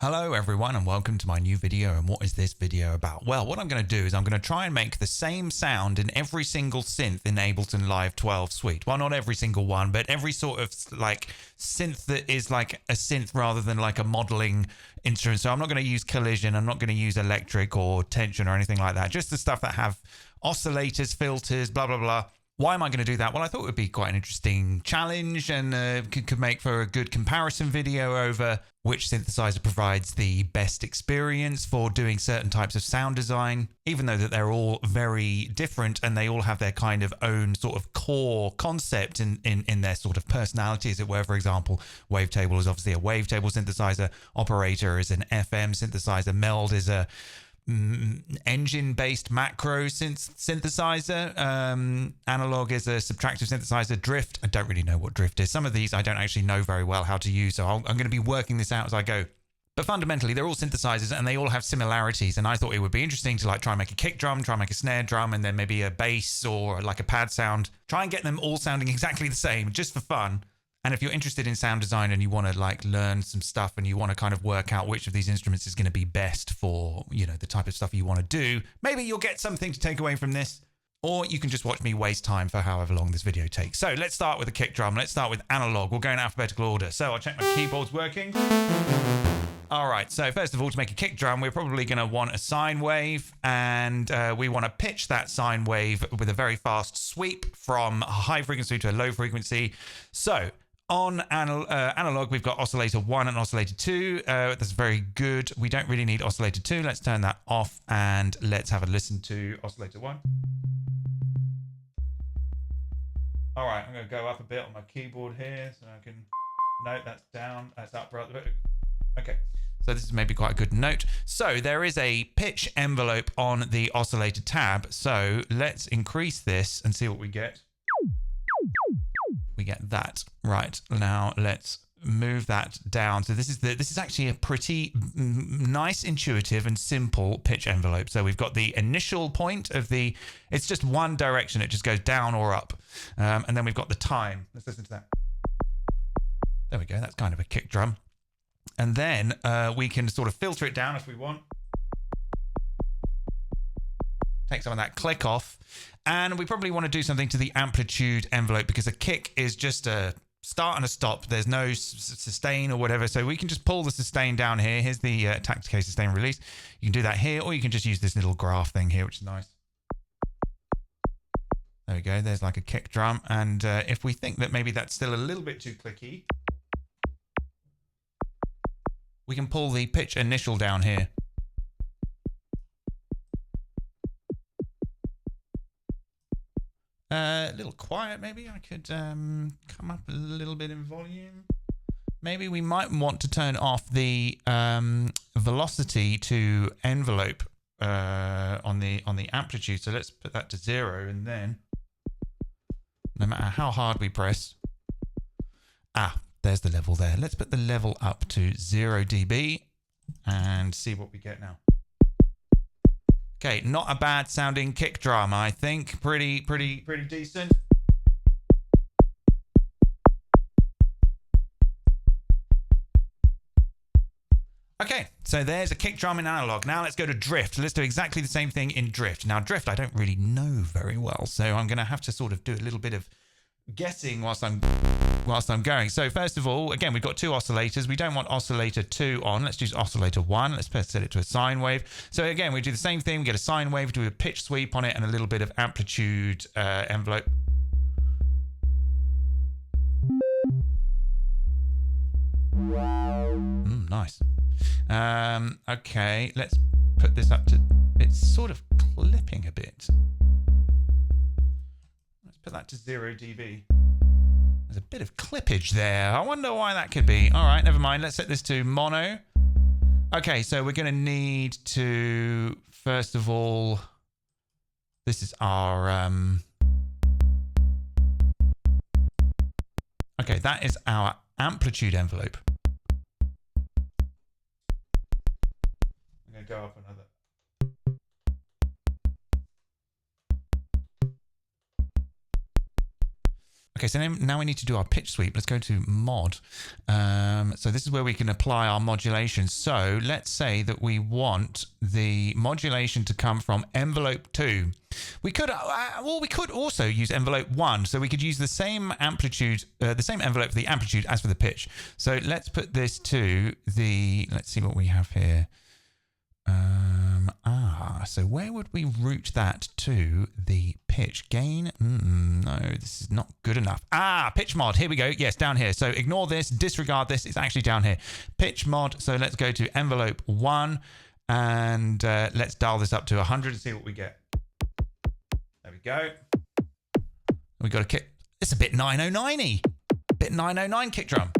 Hello everyone and welcome to my new video. And what is this video about? Well, what I'm going to do is I'm going to try and make the same sound in every single synth in Ableton Live 12 suite. Well, not every single one, but every sort of like synth that is like a synth rather than like a modeling instrument. So I'm not going to use collision, I'm not going to use electric or tension or anything like that. Just the stuff that have oscillators, filters, blah, blah, blah. Why am I going to do that? Well, I thought it would be quite an interesting challenge and could make for a good comparison video over which synthesizer provides the best experience for doing certain types of sound design, even though that they're all very different and they all have their kind of own sort of core concept in their sort of personality, as it were. For example, Wavetable is obviously a wavetable synthesizer, Operator is an FM synthesizer, Meld is a engine-based macro synthesizer. Analog is a subtractive synthesizer. Drift, I don't really know what drift is. Some of these I don't actually know very well how to use, so I'm going to be working this out as I go. But fundamentally, they're all synthesizers and they all have similarities. And I thought it would be interesting to like try and make a kick drum, try and make a snare drum, and then maybe a bass or like a pad sound. Try and get them all sounding exactly the same, just for fun. And if you're interested in sound design and you want to like learn some stuff and you want to kind of work out which of these instruments is going to be best for, you know, the type of stuff you want to do, maybe you'll get something to take away from this, or you can just watch me waste time for however long this video takes. So let's start with a kick drum. Let's start with analog. We'll go in alphabetical order. So I'll check my keyboard's working. All right, so first of all, to make a kick drum, we're probably going to want a sine wave, and we want to pitch that sine wave with a very fast sweep from a high frequency to a low frequency. So on analog, we've got oscillator 1 and oscillator 2. That's very good. We don't really need oscillator 2. Let's turn that off and let's have a listen to oscillator 1. All right, I'm going to go up a bit on my keyboard here so I can note that's down, that's up rather. Okay, so this is maybe quite a good note. So there is a pitch envelope on the oscillator tab. So let's increase this and see what we get. We get that. Right, now let's move that down. So this is actually a pretty nice, intuitive and simple pitch envelope. So we've got the initial point of the, it's just one direction, it just goes down or up. And then we've got the time. Let's listen to that. There we go, that's kind of a kick drum. And then we can sort of filter it down if we want. Take some of that click off. And we probably want to do something to the amplitude envelope because a kick is just a start and a stop. There's no sustain or whatever. So we can just pull the sustain down here. Here's the attack decay sustain release. You can do that here, or you can just use this little graph thing here, which is nice. There we go. There's like a kick drum. And if we think that maybe that's still a little bit too clicky, we can pull the pitch initial down here. A little quiet, maybe. I could come up a little bit in volume. Maybe we might want to turn off the velocity to envelope on the amplitude. So let's put that to 0, and then no matter how hard we press, there's the level there. Let's put the level up to 0 dB and see what we get now. Okay, not a bad sounding kick drum, I think. Pretty decent. Okay, so there's a kick drum in analog. Now let's go to drift. Let's do exactly the same thing in drift. Now drift I don't really know very well, so I'm going to have to sort of do a little bit of guessing whilst I'm going. So first of all, again, we've got two oscillators. We don't want oscillator 2 on. Let's use oscillator 1. Let's set it to a sine wave. So again, we do the same thing. We get a sine wave, do a pitch sweep on it, and a little bit of amplitude envelope. Nice. Okay, let's put this up to, it's sort of clipping a bit. Let's put that to 0 dB. There's a bit of clippage there. I wonder why that could be. All right, never mind. Let's set this to mono. Okay, so we're going to need to, first of all, this is our, okay, that is our amplitude envelope. I'm going to go up another. Okay, so now we need to do our pitch sweep. Let's go to mod. So this is where we can apply our modulation. So let's say that we want the modulation to come from envelope 2. We could also use envelope 1. So we could use the same amplitude, the same envelope for the amplitude as for the pitch. So let's put this to the, let's see what we have here. So where would we route that to the pitch? Gain? No, this is not good enough. Pitch mod. Here we go. Yes, down here. So ignore this, disregard this. It's actually down here. Pitch mod. So let's go to envelope 1 and let's dial this up to 100 and see what we get. There we go. We got a kick. It's a bit 909-y. Bit 909 kick drum.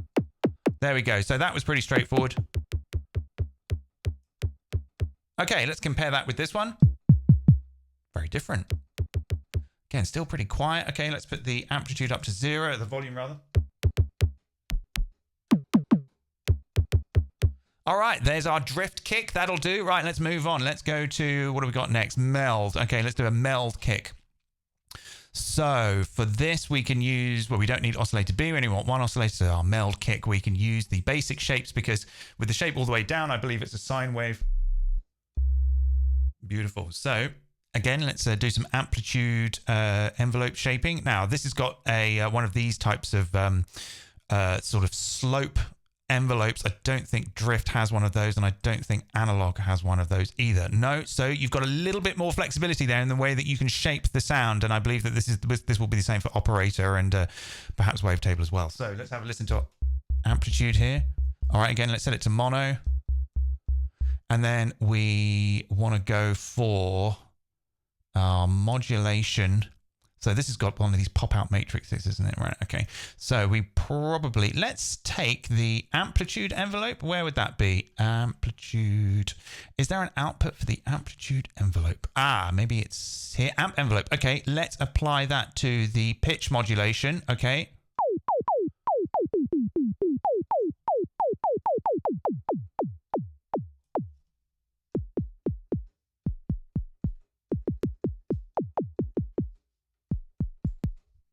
There we go. So that was pretty straightforward. Okay, let's compare that with this one. Very different. Again, still pretty quiet. Okay, let's put the amplitude up to 0, the volume rather. All right, there's our drift kick. That'll do. Right, let's move on. Let's go to, what do we got next? Meld. Okay, let's do a meld kick. So for this, we can use, well, we don't need oscillator B. We only want one oscillator. So our meld kick, we can use the basic shapes because with the shape all the way down, I believe it's a sine wave. Beautiful. So again, let's do some amplitude envelope shaping. Now, this has got a one of these types of sort of slope envelopes. I don't think drift has one of those, and I don't think analog has one of those either. No, so you've got a little bit more flexibility there in the way that you can shape the sound, and I believe that this will be the same for operator and perhaps wavetable as well. So let's have a listen to amplitude here. All right, again, let's set it to mono. And then we want to go for our modulation. So this has got one of these pop-out matrices, isn't it? Right, okay. So we probably, let's take the amplitude envelope. Where would that be? Amplitude. Is there an output for the amplitude envelope? Maybe it's here. Amp envelope. Okay, let's apply that to the pitch modulation. Okay.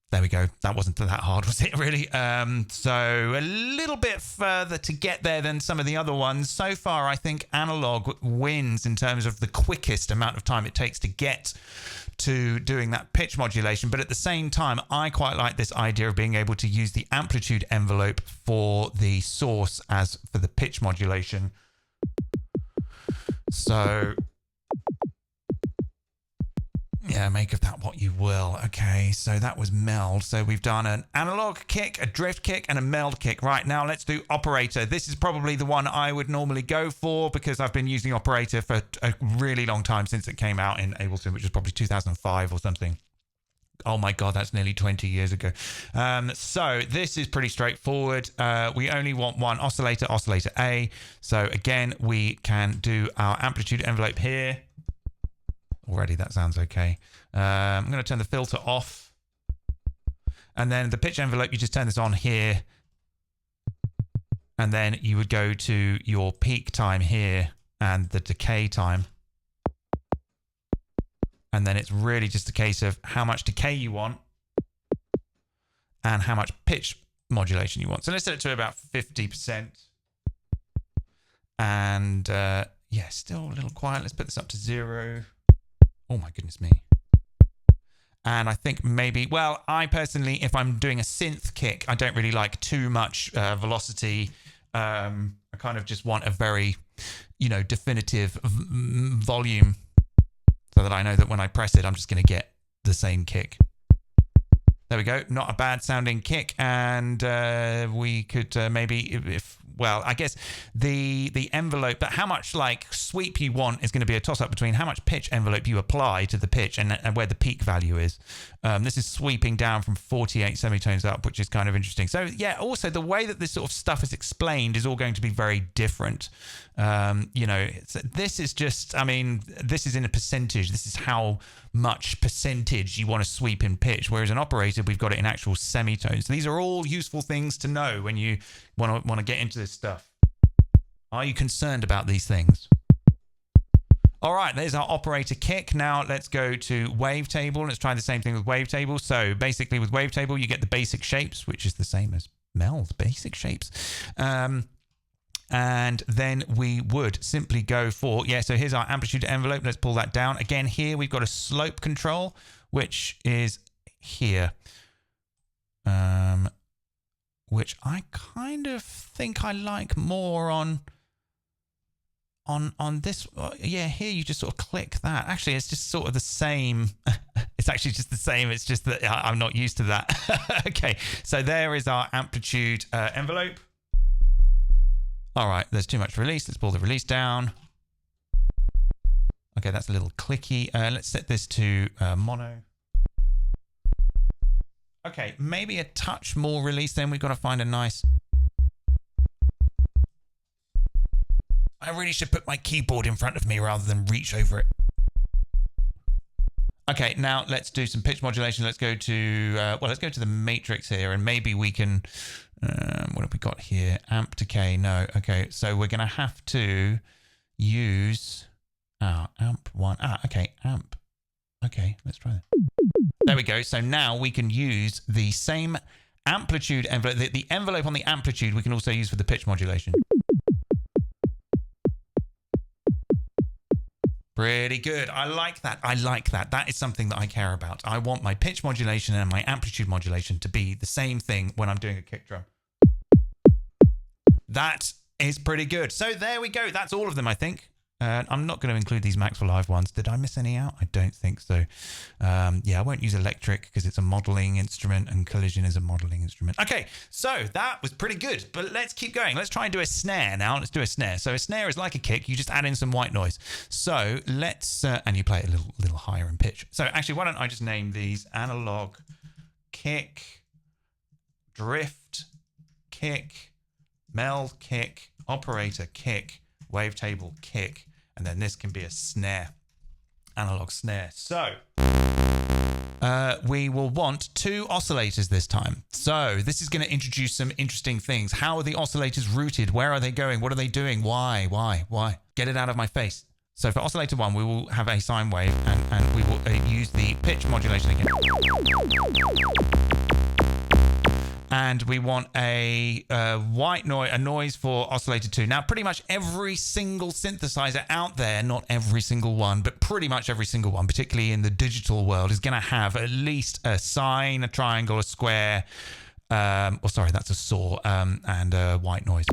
There we go. That wasn't that hard, was it, really? So a little bit further to get there than some of the other ones. So far, I think analog wins in terms of the quickest amount of time it takes to get to doing that pitch modulation. But at the same time, I quite like this idea of being able to use the amplitude envelope for the source as for the pitch modulation. So yeah, make of that what you will. Okay, so that was meld. So we've done an analog kick, a drift kick, and a meld kick. Right, now let's do operator. This is probably the one I would normally go for because I've been using operator for a really long time since it came out in Ableton, which was probably 2005 or something. Oh my God, that's nearly 20 years ago. So this is pretty straightforward. We only want one oscillator, oscillator A. So again, we can do our amplitude envelope here. Already that sounds okay. I'm going to turn the filter off. And then the pitch envelope, you just turn this on here. And then you would go to your peak time here and the decay time. And then it's really just a case of how much decay you want and how much pitch modulation you want. So let's set it to about 50%. And yeah, still a little quiet. Let's put this up to 0. Oh my goodness me. And I think maybe, well, I personally, if I'm doing a synth kick, I don't really like too much velocity. I kind of just want a very, definitive volume so that I know that when I press it, I'm just going to get the same kick. There we go. Not a bad sounding kick. And we could maybe, I guess the envelope, but how much like sweep you want is going to be a toss up between how much pitch envelope you apply to the pitch and where the peak value is. This is sweeping down from 48 semitones up, which is kind of interesting. So yeah, also the way that this sort of stuff is explained is all going to be very different. This is just, this is in a percentage. This is how much percentage you want to sweep in pitch. Whereas an operator, we've got it in actual semitones. So these are all useful things to know when you want to get into this stuff. Are you concerned about these things? All right, there's our operator kick. Now let's go to wavetable. Let's try the same thing with wavetable. So basically with wavetable, you get the basic shapes, which is the same as Mel's basic shapes. And then we would simply go for, so here's our amplitude envelope. Let's pull that down. Again, here we've got a slope control, which is here. Which I kind of think I like more on this. Here you just sort of click that. Actually, it's just sort of the same. It's actually just the same. It's just that I'm not used to that. Okay, so there is our amplitude envelope. All right, there's too much release. Let's pull the release down. Okay, that's a little clicky. Let's set this to mono. Okay, maybe a touch more release. Then we've got to find a nice... I really should put my keyboard in front of me rather than reach over it. Okay, now let's do some pitch modulation. Let's go to, let's go to the matrix here, and maybe we can, what have we got here? Amp decay, no. Okay, so we're going to have to use, amp one. Okay, amp. Okay, let's try that. There we go. So now we can use the same amplitude envelope, the envelope on the amplitude we can also use for the pitch modulation. Pretty good. I like that. I like that. That is something that I care about. I want my pitch modulation and my amplitude modulation to be the same thing when I'm doing a kick drum. That is pretty good. So there we go. That's all of them, I think. I'm not going to include these Max for Live ones. Did I miss any out? I don't think so. I won't use electric because it's a modeling instrument and collision is a modeling instrument. Okay, so that was pretty good, but let's keep going. Let's try and do a snare now. Let's do a snare. So a snare is like a kick. You just add in some white noise. So let's, and you play it a little higher in pitch. So actually, why don't I just name these analog kick, drift, kick, meld kick, operator kick, wavetable kick, and then this can be a snare, analog snare. So we will want 2 oscillators this time. So this is going to introduce some interesting things. How are the oscillators routed? Where are they going? What are they doing? Why? Get it out of my face. So for oscillator 1, we will have a sine wave, and we will use the pitch modulation again. And we want a white noise, a noise for oscillator 2. Now, pretty much every single synthesizer out there, not every single one, but pretty much every single one, particularly in the digital world, is going to have at least a sine, a triangle, a square, that's a saw, and a white noise.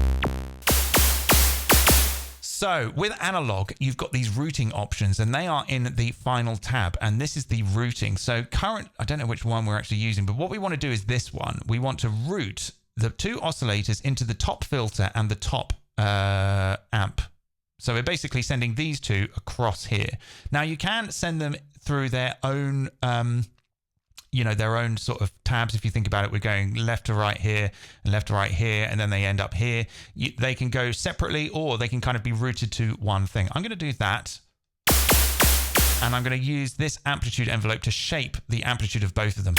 So with analog, you've got these routing options, and they are in the final tab, and this is the routing. So I don't know which one we're actually using, but what we want to do is this one. We want to route the 2 oscillators into the top filter and the top amp. So we're basically sending these 2 across here. Now you can send them through their own their own sort of tabs. If you think about it, we're going left to right here and left to right here, and then they end up here. They can go separately, or they can kind of be routed to one thing. I'm going to do that. And I'm going to use this amplitude envelope to shape the amplitude of both of them.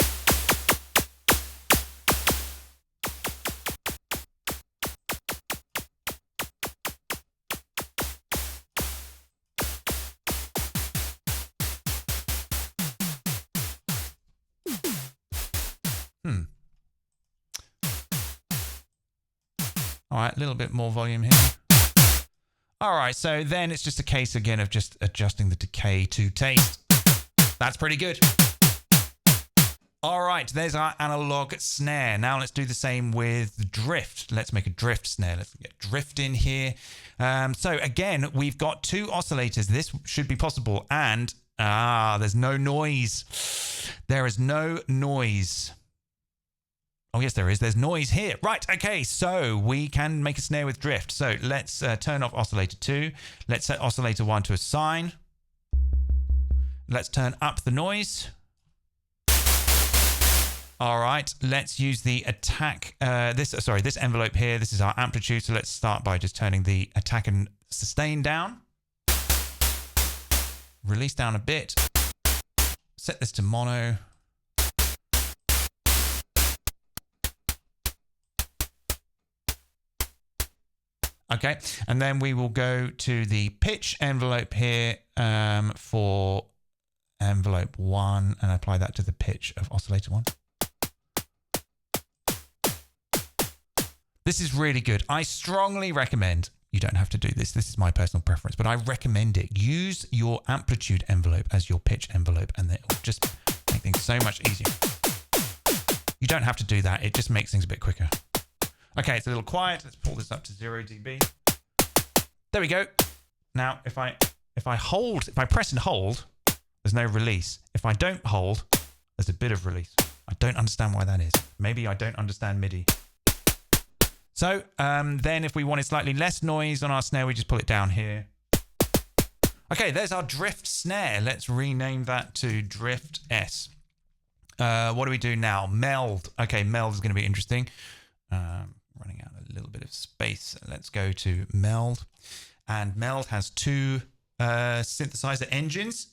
All right, a little bit more volume here. All right, so then it's just a case again of just adjusting the decay to taste. That's pretty good. All right, there's our analog snare. Now let's do the same with drift. Let's make a drift snare. Let's get drift in here. So again, we've got 2 oscillators. This should be possible. And there's no noise. There is no noise. Oh, yes, there is. There's noise here. Right, okay, so we can make a snare with drift. So let's turn off oscillator 2. Let's set oscillator 1 to a sine. Let's turn up the noise. All right, let's use the attack, this envelope here. This is our amplitude, so let's start by just turning the attack and sustain down. Release down a bit. Set this to mono. Okay, and then we will go to the pitch envelope here. for envelope 1 and apply that to the pitch of oscillator 1. This is really good. I strongly recommend, you don't have to do this, this is my personal preference, but I recommend it. Use your amplitude envelope as your pitch envelope and it will just make things so much easier. You don't have to do that, it just makes things a bit quicker. Okay, it's a little quiet. Let's pull this up to 0 dB. There we go. Now, if I press and hold, there's no release. If I don't hold, there's a bit of release. I don't understand why that is. Maybe I don't understand MIDI. So then if we wanted slightly less noise on our snare, we just pull it down here. Okay, there's our drift snare. Let's rename that to drift S. What do we do now? Meld. Okay, meld is going to be interesting. Running out a little bit of space. Let's go to meld. And meld has 2 synthesizer engines,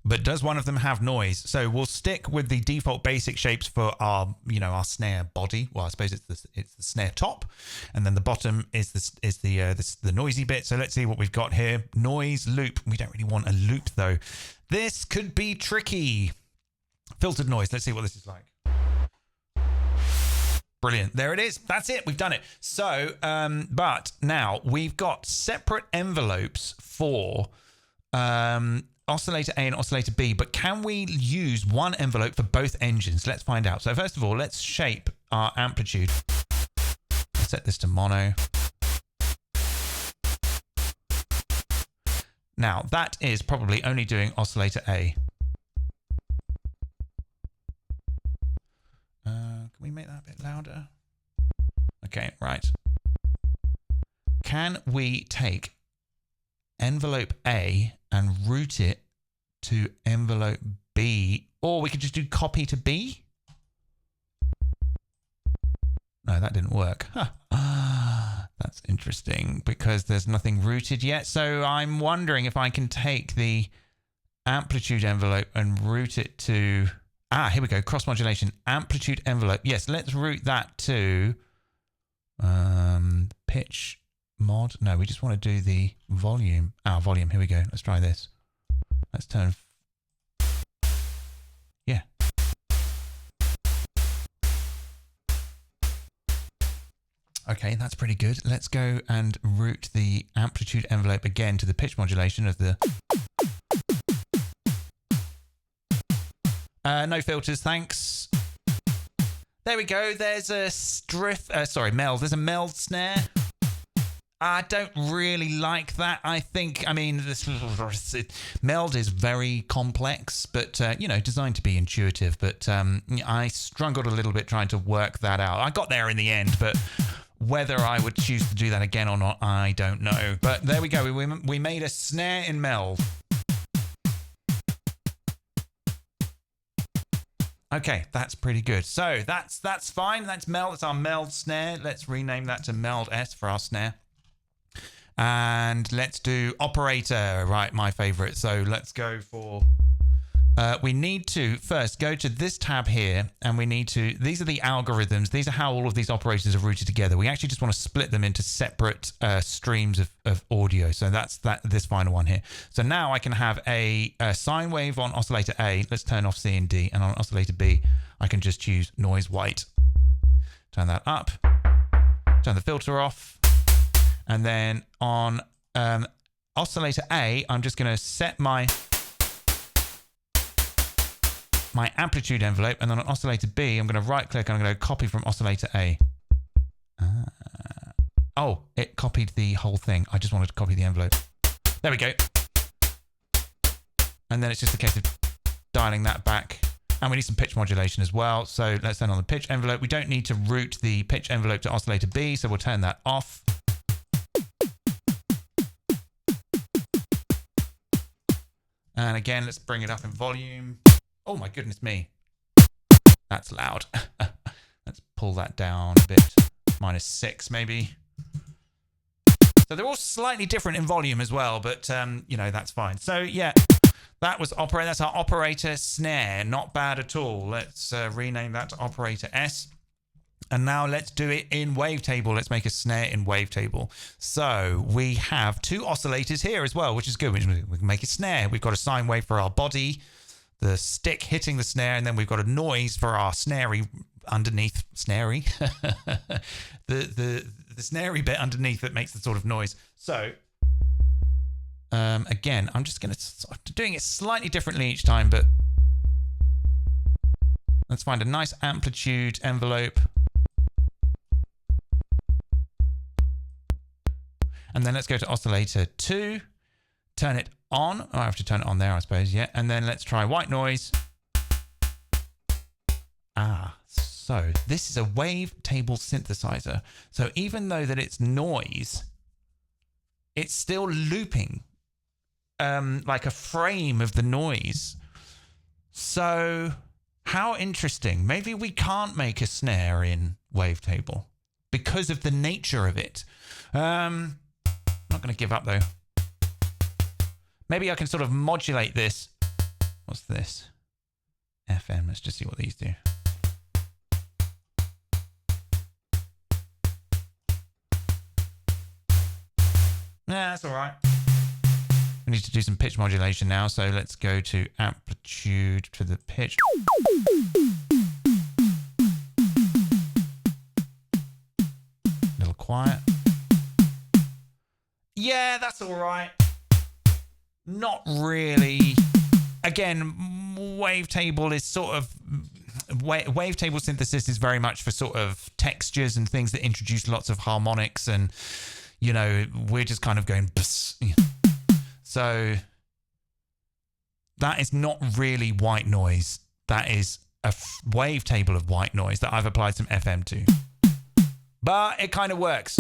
but does one of them have noise? So we'll stick with the default basic shapes for our, our snare body. Well, I suppose it's the snare top, and then the bottom is the noisy bit. So let's see what we've got here. Noise loop. We don't really want a loop though. This could be tricky. Filtered noise. Let's see what this is like. Brilliant. There it is. That's it. We've done it. So, but now we've got separate envelopes for oscillator A and oscillator B, but can we use one envelope for both engines? Let's find out. So first of all, let's shape our amplitude. I'll set this to mono. Now that is probably only doing oscillator A. Can we make that a bit louder? Okay, right. Can we take envelope A and route it to envelope B? Or we could just do copy to B? No, that didn't work. Huh. That's interesting because there's nothing routed yet. So I'm wondering if I can take the amplitude envelope and route it to... here we go. Cross modulation. Amplitude envelope. Yes, let's route that to pitch mod. No, we just want to do the volume. Volume. Here we go. Let's try this. Let's turn. Yeah. Okay, that's pretty good. Let's go and route the amplitude envelope again to the pitch modulation of the... no filters, thanks. There we go. There's a meld. There's a meld snare. I don't really like that. Meld is very complex, but, designed to be intuitive. But I struggled a little bit trying to work that out. I got there in the end, but whether I would choose to do that again or not, I don't know. But there we go. We made a snare in meld. Okay, that's pretty good. So that's fine. That's meld. That's our meld snare. Let's rename that to meld S for our snare. And let's do operator. Right, my favorite. So let's go for... we need to first go to this tab here, and we need to... These are the algorithms. These are how all of these operators are routed together. We actually just want to split them into separate streams of audio. So that's this final one here. So now I can have a sine wave on oscillator A. Let's turn off C and D. And on oscillator B, I can just choose noise white. Turn that up. Turn the filter off. And then on oscillator A, I'm just going to set my amplitude envelope, and then on oscillator B, I'm going to right click and I'm going to copy from oscillator A. Oh, it copied the whole thing. I just wanted to copy the envelope. There we go. And then it's just a case of dialing that back. And we need some pitch modulation as well. So let's turn on the pitch envelope. We don't need to route the pitch envelope to oscillator B, so we'll turn that off. And again, let's bring it up in volume. Oh my goodness me. That's loud. Let's pull that down a bit. -6 maybe. So they're all slightly different in volume as well, but that's fine. So yeah, that was operator. That's our operator snare. Not bad at all. Let's rename that to operator S. And now let's do it in wavetable. Let's make a snare in wavetable. So we have 2 oscillators here as well, which is good. We can make a snare. We've got a sine wave for our body, the stick hitting the snare, and then we've got a noise for our snarey underneath. Snarey? the snarey bit underneath that makes the sort of noise. So again, I'm just going to doing it slightly differently each time, but let's find a nice amplitude envelope. And then let's go to oscillator 2, turn it on. Oh, I have to turn it on there, I suppose, yeah. And then let's try white noise. So this is a wavetable synthesizer. So even though that it's noise, it's still looping like a frame of the noise. So how interesting. Maybe we can't make a snare in wavetable because of the nature of it. I'm not going to give up though. Maybe I can sort of modulate this. What's this? FM. Let's just see what these do. Yeah, that's all right. We need to do some pitch modulation now, so let's go to amplitude for the pitch. A little quiet. Yeah, that's all right. Not really. Again, wavetable is sort of... Wavetable synthesis is very much for sort of textures and things that introduce lots of harmonics, and, you know, we're just kind of going... So that is not really white noise. That is a wavetable of white noise that I've applied some FM to. But it kind of works.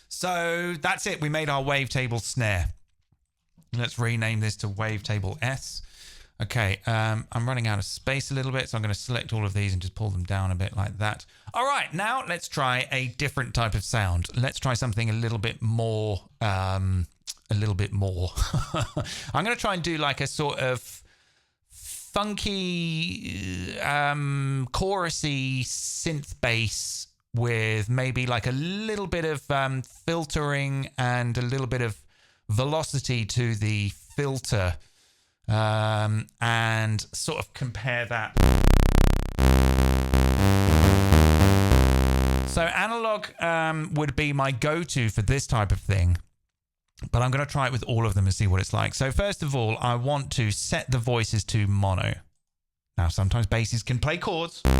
So that's it. We made our wavetable snare. Let's rename this to Wavetable S. Okay, I'm running out of space a little bit, so I'm going to select all of these and just pull them down a bit like that. All right, now let's try a different type of sound. Let's try something a little bit more... I'm going to try and do like a sort of funky, chorusy synth bass with maybe like a little bit of filtering and a little bit of velocity to the filter, and sort of compare that. So analog would be my go-to for this type of thing. But I'm going to try it with all of them and see what it's like. So first of all, I want to set the voices to mono. Now, sometimes basses can play chords. But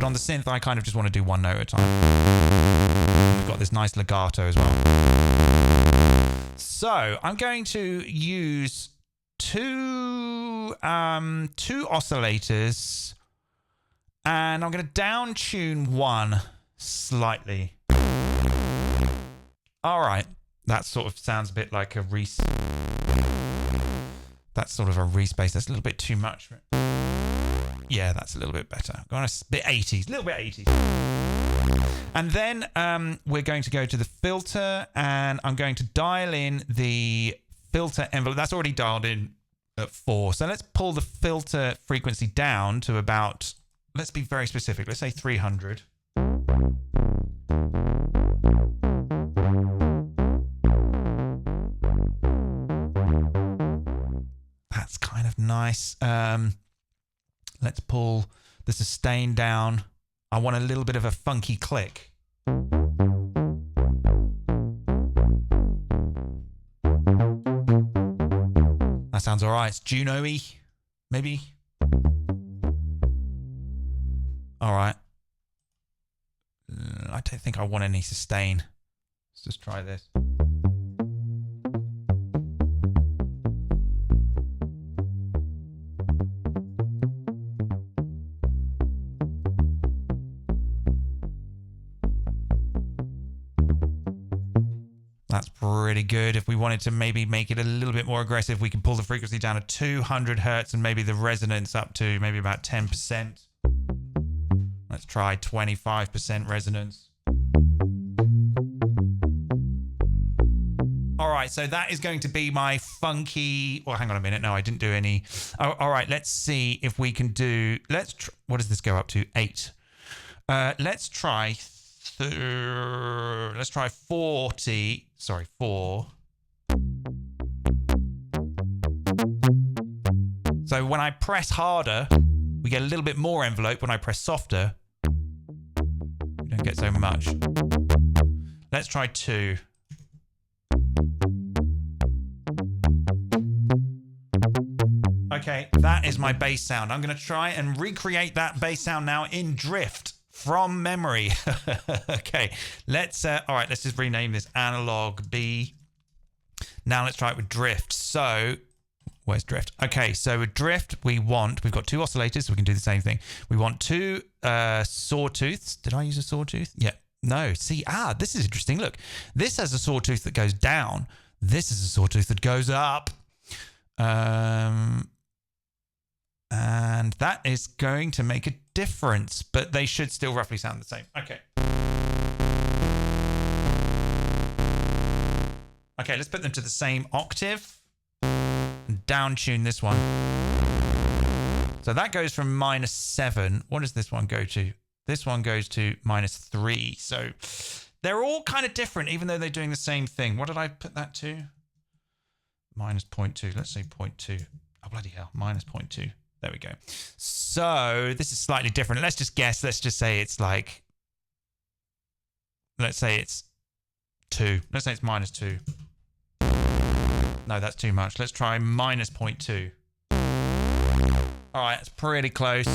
on the synth, I kind of just want to do one note at a time. We've got this nice legato as well. So I'm going to use two oscillators. And I'm going to down tune one slightly. All right, that sort of sounds a bit like a that's sort of a respace. That's a little bit too much. Yeah, that's a little bit better. Going a bit 80s, a little bit 80s. And then we're going to go to the filter, and I'm going to dial in the filter envelope. That's already dialed in at 4. So let's pull the filter frequency down to about, let's be very specific. Let's say 300. That's kind of nice. Let's pull the sustain down. I want a little bit of a funky click. That sounds all right. It's Juno-y, maybe. All right. I don't think I want any sustain. Let's just try this. That's pretty good. If we wanted to maybe make it a little bit more aggressive, we can pull the frequency down to 200 hertz and maybe the resonance up to maybe about 10%. Let's try 25% resonance. All right, so that is going to be my funky... Well, hang on a minute. No, I didn't do any... Oh, all right, let's see if we can do... What does this go up to? 8. Let's try 40. Sorry, 4. So when I press harder, we get a little bit more envelope. When I press softer, we don't get so much. Let's try 2. Okay, that is my bass sound. I'm going to try and recreate that bass sound now in Drift from memory. Okay, let's all right, let's just rename this Analog B. Now let's try it with Drift. So where's Drift? Okay, so with Drift, we've got 2 oscillators, so we can do the same thing. We want 2 sawtooths. Did I use a sawtooth? Yeah. No. See, this is interesting. Look, this has a sawtooth that goes down. This is a sawtooth that goes up. And that is going to make a difference, but they should still roughly sound the same. Okay. Okay, let's put them to the same octave. Down tune this one. So that goes from -7. What does this one go to? This one goes to -3. So they're all kind of different, even though they're doing the same thing. What did I put that to? -0.2. Let's say 0.2. Oh, bloody hell. -0.2. There we go. So this is slightly different. Let's just guess. Let's just say it's like, let's say it's 2. Let's say it's -2. No, that's too much. Let's try -0.2. All right, it's pretty close.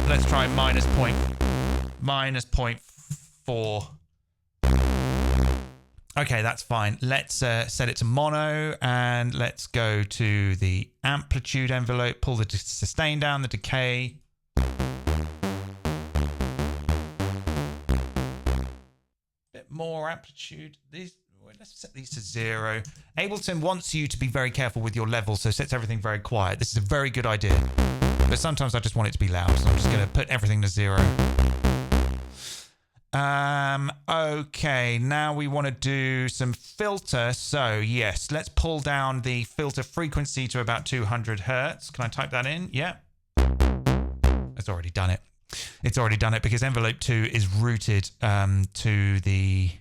Let's try -0.4. Okay, that's fine. Let's set it to mono, and let's go to the amplitude envelope, pull the sustain down, the decay. Bit more amplitude. Let's set these to 0. Ableton wants you to be very careful with your levels, so sets everything very quiet. This is a very good idea. But sometimes I just want it to be loud, so I'm just going to put everything to 0. Okay, now we want to do some filter. So yes, let's pull down the filter frequency to about 200 hertz. Can I type that in? Yeah. It's already done it. It's already done it because envelope 2 is routed to the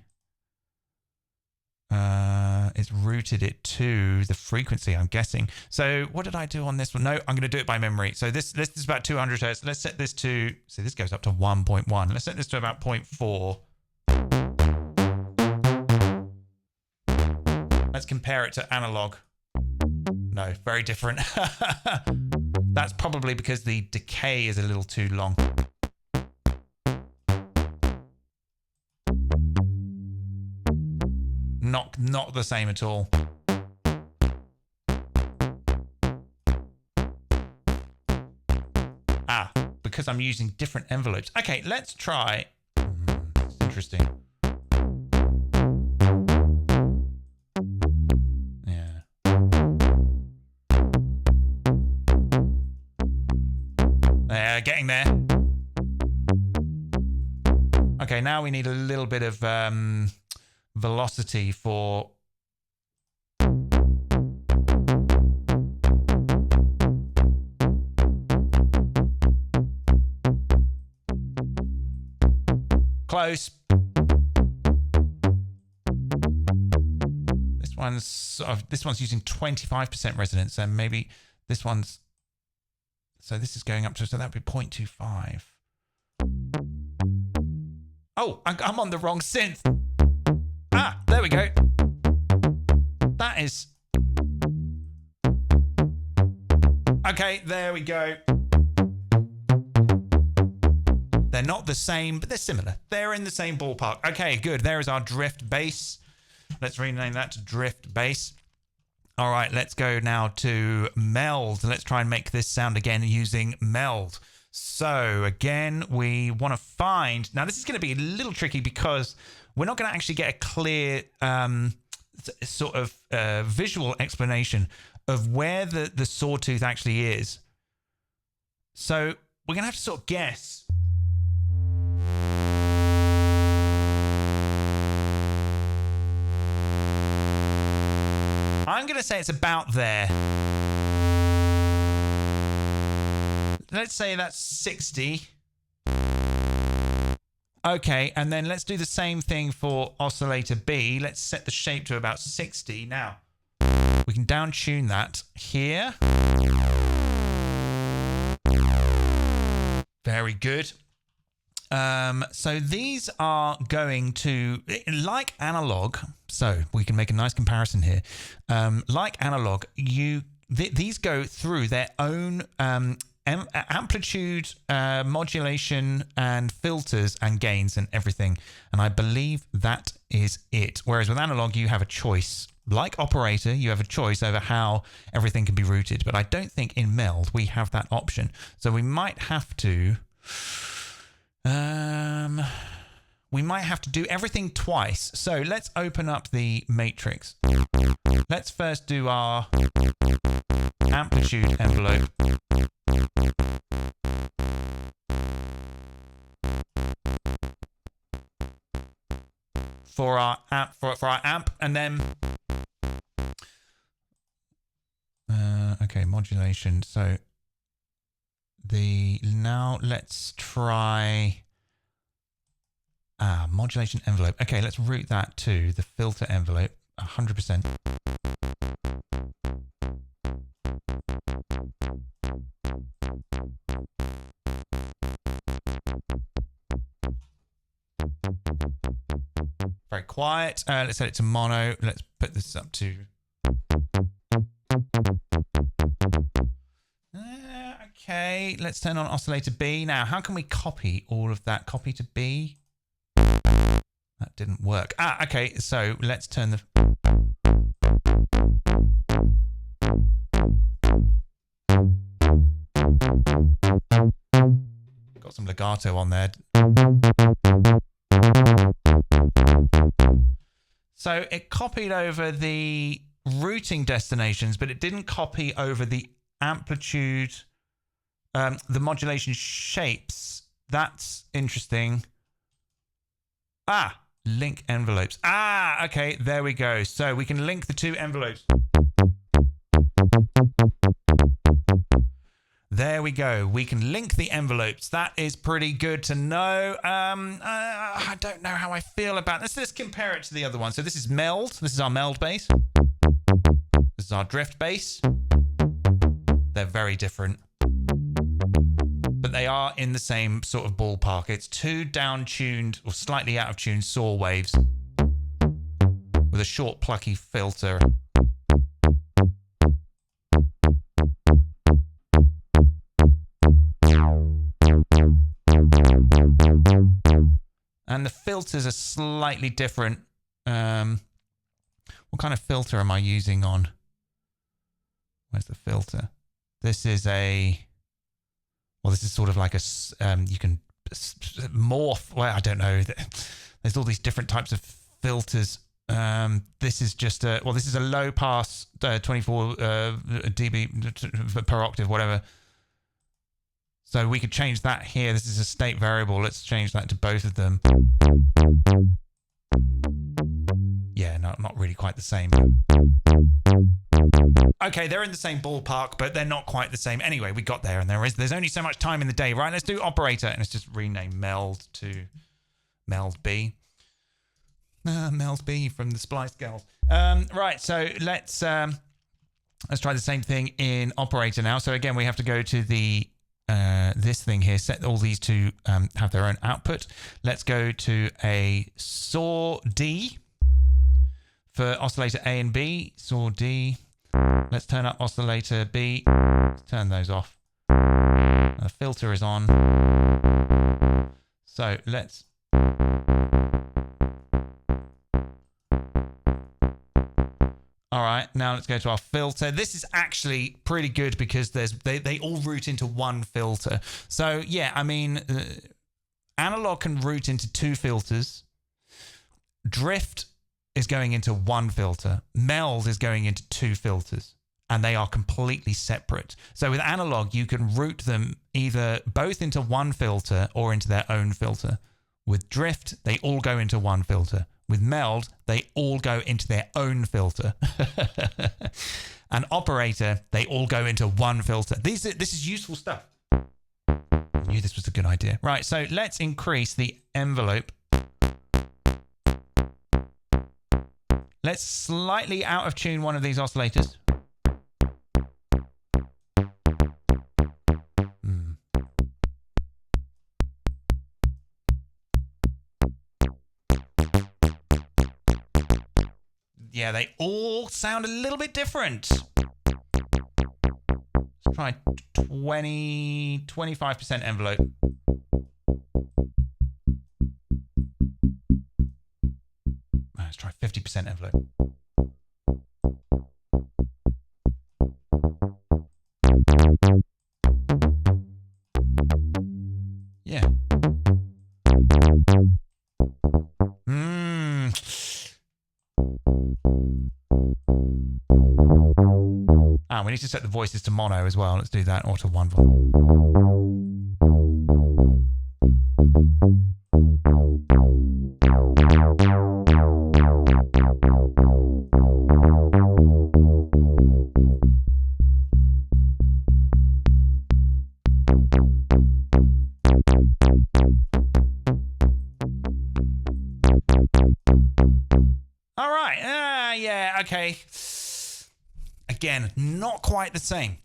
it's routed it to the frequency, I'm guessing. So what did I do on this one? No, I'm going to do it by memory. So this is about 200 hertz. Let's set this to, so this goes up to 1.1. Let's set this to about 0.4. Let's compare it to analog. No, very different. That's probably because the decay is a little too long. Not the same at all. Because I'm using different envelopes. Okay, let's try. It's interesting. Yeah. Getting there. Okay, now we need a little bit of velocity for close. This one's using 25% resonance, and maybe this one's, so this is going up to, so that would be 0.25. Oh, I'm on the wrong synth. There we go. That is... Okay, there we go. They're not the same, but they're similar. They're in the same ballpark. Okay, good. There is our drift bass. Let's rename that to drift bass. All right, let's go now to meld. Let's try and make this sound again using meld. So again, we want to find... Now, this is going to be a little tricky because we're not going to actually get a clear sort of visual explanation of where the sawtooth actually is. So we're going to have to sort of guess. I'm going to say it's about there. Let's say that's 60. Okay, and then let's do the same thing for oscillator B. Let's set the shape to about 60. Now, we can down tune that here. Very good. So these are going to, like analog, so we can make a nice comparison here. Like analog, these go through their own amplitude, modulation, and filters and gains and everything. And I believe that is it. Whereas with analog, you have a choice. Like operator, you have a choice over how everything can be routed. But I don't think in Meld we have that option. So we might have to... we might have to do everything twice. So let's open up the matrix. Let's first do our amplitude envelope. For our amp, and then okay, modulation. So now let's try modulation envelope. Okay, let's route that to the filter envelope 100%. Very quiet. Let's set it to mono. Let's put this up to... okay, let's turn on oscillator B. Now, how can we copy all of that? Copy to B? That didn't work. Okay, so let's turn the... got some legato on there. So it copied over the routing destinations, but it didn't copy over the amplitude, the modulation shapes. That's interesting. Link envelopes. Okay, there we go. So we can link the two envelopes. There we go. We can link the envelopes. That is pretty good to know. I don't know how I feel about this. Let's compare it to the other one. So this is Meld. This is our Meld bass. This is our Drift bass. They're very different. But they are in the same sort of ballpark. It's two down-tuned or slightly out-of-tune saw waves with a short, plucky filter. And the filters are slightly different. What kind of filter am I using on? Where's the filter? This is a... well, this is sort of like a... you can morph... well, I don't know. There's all these different types of filters. This is just a... well, this is a low pass 24 dB per octave, whatever. So we could change that here. This is a state variable. Let's change that to both of them. Yeah, no, not really quite the same. Okay, they're in the same ballpark, but they're not quite the same. Anyway, we got there, and there's only so much time in the day, right? Let's do operator, and let's just rename Meld to Meld B. Meld B from the Spliced Girls. Right, so let's try the same thing in operator now. So again, we have to go to the this thing here, set all these to have their own output. Let's go to a saw D for oscillator A and B, saw D. Let's turn up oscillator B. Let's turn those off. The filter is on. So let's... all right, now let's go to our filter. This is actually pretty good because they all route into one filter. So yeah, I mean, analog can route into two filters. Drift is going into one filter. Meld is going into two filters, and they are completely separate. So with analog, you can route them either both into one filter or into their own filter. With drift, they all go into one filter. With Meld, they all go into their own filter. And operator, they all go into one filter. This is useful stuff. I knew this was a good idea. Right, so let's increase the envelope. Let's slightly out of tune one of these oscillators. Yeah, they all sound a little bit different. Let's try 25% envelope. Let's try 50% envelope. Yeah. We need to set the voices to mono as well. Let's do that, or to one voice. All right. Yeah. Okay. Again, not quite the same,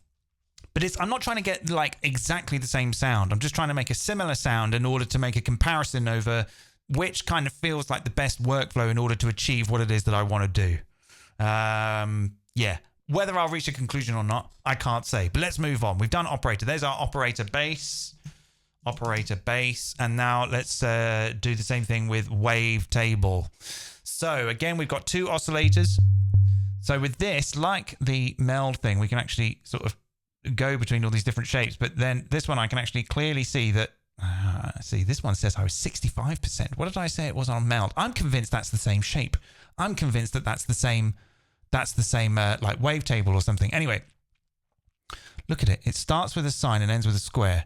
but I'm not trying to get like exactly the same sound. I'm just trying to make a similar sound in order to make a comparison over which kind of feels like the best workflow in order to achieve what it is that I want to do. Yeah, whether I'll reach a conclusion or not, I can't say, but let's move on. We've done operator. There's our operator bass, and now let's do the same thing with wavetable. So again, we've got two oscillators. So with this, like the meld thing, we can actually sort of go between all these different shapes. But then this one, I can actually clearly see that, see, this one says I was 65%. What did I say it was on meld? I'm convinced that's the same shape. I'm convinced that that's the same like wavetable or something. Anyway, look at it. It starts with a sine and ends with a square.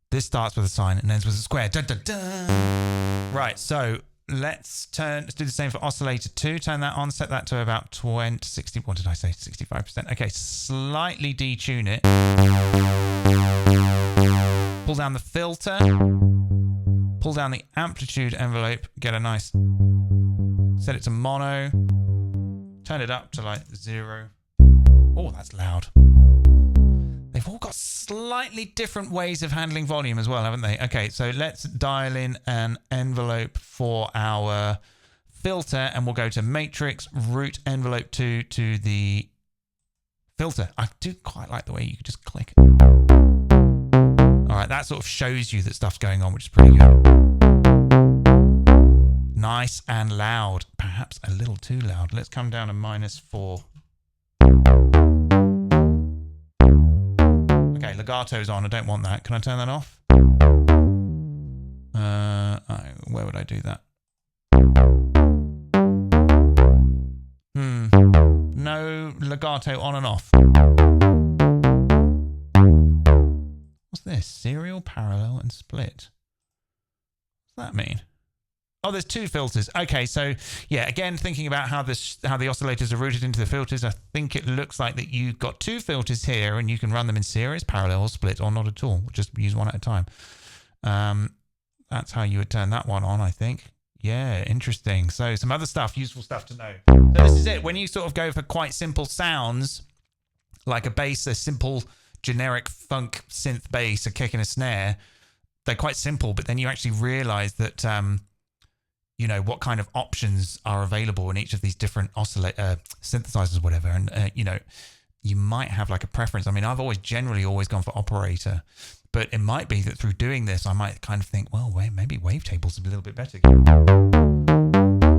This starts with a sine and ends with a square. Dun, dun, dun. Right, so let's do the same for oscillator 2. Turn that on, set that to about 60, what did I say? 65%. Okay, slightly detune it. Pull down the filter. Pull down the amplitude envelope. Get a nice, set it to mono. Turn it up to like 0. Oh, that's loud. They've all got slightly different ways of handling volume as well, haven't they? Okay, so let's dial in an envelope for our filter, and we'll go to matrix, root envelope 2 to the filter. I do quite like the way you just click. All right, that sort of shows you that stuff's going on, which is pretty good. Nice and loud. Perhaps a little too loud. Let's come down to -4. Okay, legato's on. I don't want that. Can I turn that off? Where would I do that? No legato on and off. What's this? Serial, parallel, and split. What's that mean? Oh, there's two filters. Okay, so yeah, again, thinking about how the oscillators are routed into the filters, I think it looks like that you've got two filters here, and you can run them in series, parallel, or split, or not at all. Just use one at a time. That's how you would turn that one on, I think. Yeah, interesting. So some other stuff, useful stuff to know. So this is it. When you sort of go for quite simple sounds, like a bass, a simple generic funk synth bass, a kick and a snare, they're quite simple, but then you actually realize that you know, what kind of options are available in each of these different synthesizers or whatever. And, you know, you might have like a preference. I mean, I've generally always gone for operator, but it might be that through doing this, I might kind of think, well, maybe wavetable's a little bit better.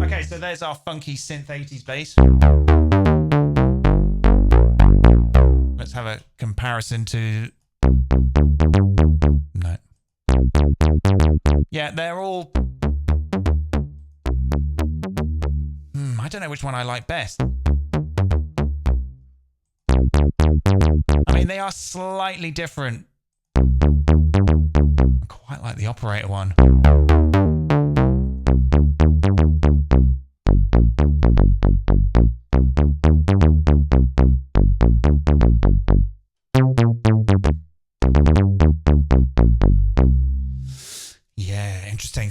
Okay, so there's our funky synth 80s bass. Let's have a comparison to... No. Yeah, they're all... I don't know which one I like best. I mean, they are slightly different. I quite like the operator one.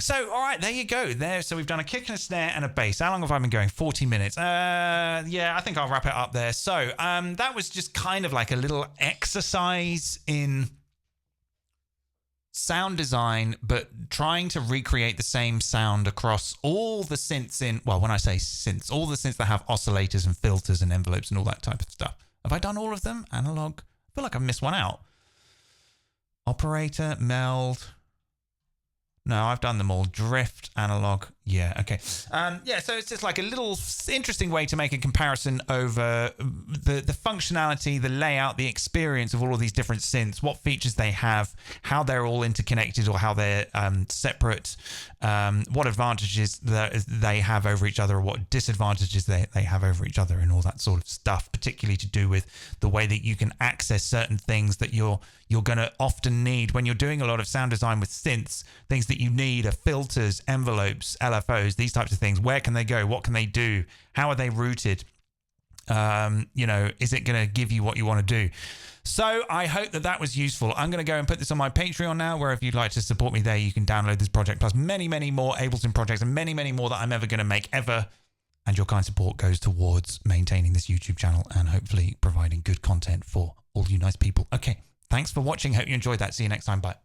thing. So, all right, there you go. There. So we've done a kick and a snare and a bass. How long have I been going? 40 minutes. Yeah, I think I'll wrap it up there. So that was just kind of like a little exercise in sound design, but trying to recreate the same sound across all the synths in, well, when I say synths, all the synths that have oscillators and filters and envelopes and all that type of stuff. Have I done all of them? Analog? I feel like I've missed one out. Operator, meld. No, I've done them all. Drift, analog. Yeah, okay. Yeah, so it's just like a little interesting way to make a comparison over the functionality, the layout, the experience of all of these different synths, what features they have, how they're all interconnected or how they're separate, what advantages they have over each other or what disadvantages they have over each other and all that sort of stuff, particularly to do with the way that you can access certain things that you're going to often need when you're doing a lot of sound design with synths. Things that you need are filters, envelopes, LFOs, these types of things. Where can they go? What can they do? How are they routed? Is it going to give you what you want to do? So I hope that was useful. I'm going to go and put this on my Patreon now, where if you'd like to support me there, you can download this project, plus many, many more Ableton projects and many, many more that I'm ever going to make ever. And your kind support goes towards maintaining this YouTube channel and hopefully providing good content for all you nice people. Okay, thanks for watching. Hope you enjoyed that. See you next time. Bye.